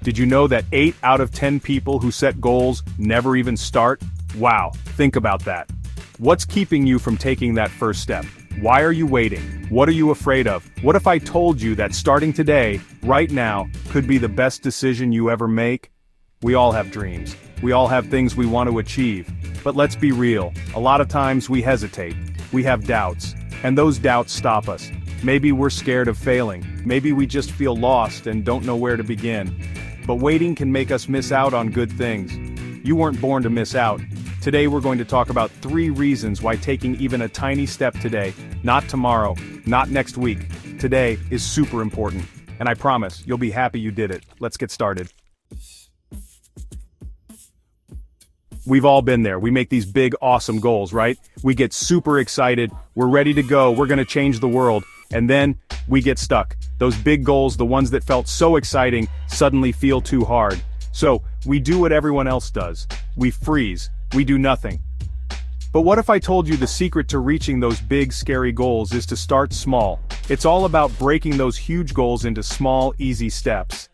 Did you know that 8 out of 10 people who set goals never even start? Wow, think about that. What's keeping you from taking that first step? Why are you waiting? What are you afraid of? What if I told you that starting today, right now, could be the best decision you ever make? We all have dreams. We all have things we want to achieve. But let's be real, a lot of times we hesitate. We have doubts. And those doubts stop us. Maybe we're scared of failing. Maybe we just feel lost and don't know where to begin. But waiting can make us miss out on good things. You weren't born to miss out. Today we're going to talk about 3 reasons why taking even a tiny step today, not tomorrow, not next week, today is super important. And I promise, you'll be happy you did it. Let's get started. We've all been there. We make these big, awesome goals, right? We get super excited. We're ready to go. We're gonna change the world. And then, we get stuck. Those big goals, the ones that felt so exciting, suddenly feel too hard. So, we do what everyone else does. We freeze. We do nothing. But what if I told you the secret to reaching those big, scary goals is to start small? It's all about breaking those huge goals into small, easy steps.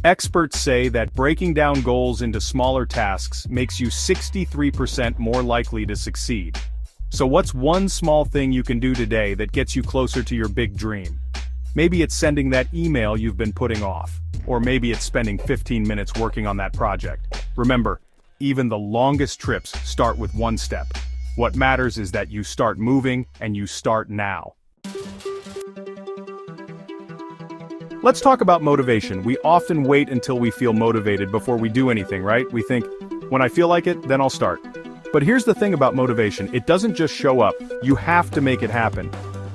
Experts say that breaking down goals into smaller tasks makes you 63% more likely to succeed. So what's one small thing you can do today that gets you closer to your big dream? Maybe it's sending that email you've been putting off. Or maybe it's spending 15 minutes working on that project. Remember, even the longest trips start with one step. What matters is that you start moving, and you start now. Let's talk about motivation. We often wait until we feel motivated before we do anything, right? We think, when I feel like it, then I'll start. But here's the thing about motivation, it doesn't just show up, you have to make it happen.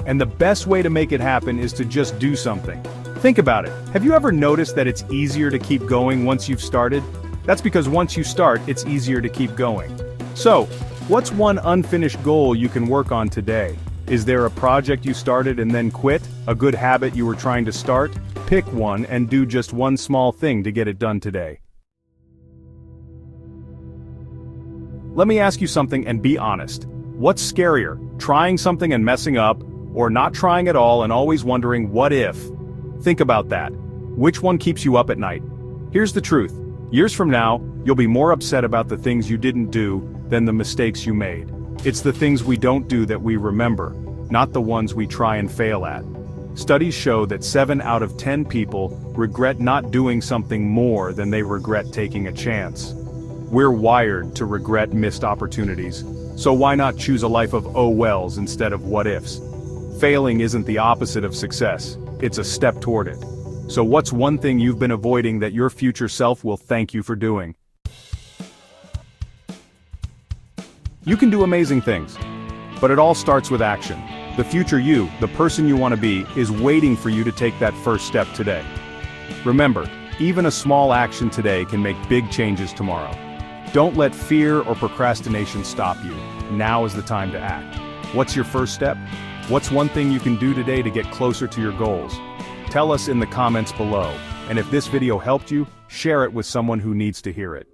And the best way to make it happen is to just do something. Think about it. Have you ever noticed that it's easier to keep going once you've started? That's because once you start, it's easier to keep going. So, what's one unfinished goal you can work on today? Is there a project you started and then quit? A good habit you were trying to start? Pick one and do just one small thing to get it done today. Let me ask you something and be honest. What's scarier, trying something and messing up, or not trying at all and always wondering what if? Think about that. Which one keeps you up at night? Here's the truth. Years from now, you'll be more upset about the things you didn't do than the mistakes you made. It's the things we don't do that we remember, not the ones we try and fail at. Studies show that 7 out of 10 people regret not doing something more than they regret taking a chance. We're wired to regret missed opportunities, so why not choose a life of oh wells instead of what ifs? Failing isn't the opposite of success, it's a step toward it. So what's one thing you've been avoiding that your future self will thank you for doing? You can do amazing things, but it all starts with action. The future you, the person you want to be, is waiting for you to take that first step today. Remember, even a small action today can make big changes tomorrow. Don't let fear or procrastination stop you. Now is the time to act. What's your first step? What's one thing you can do today to get closer to your goals? Tell us in the comments below, and if this video helped you, share it with someone who needs to hear it.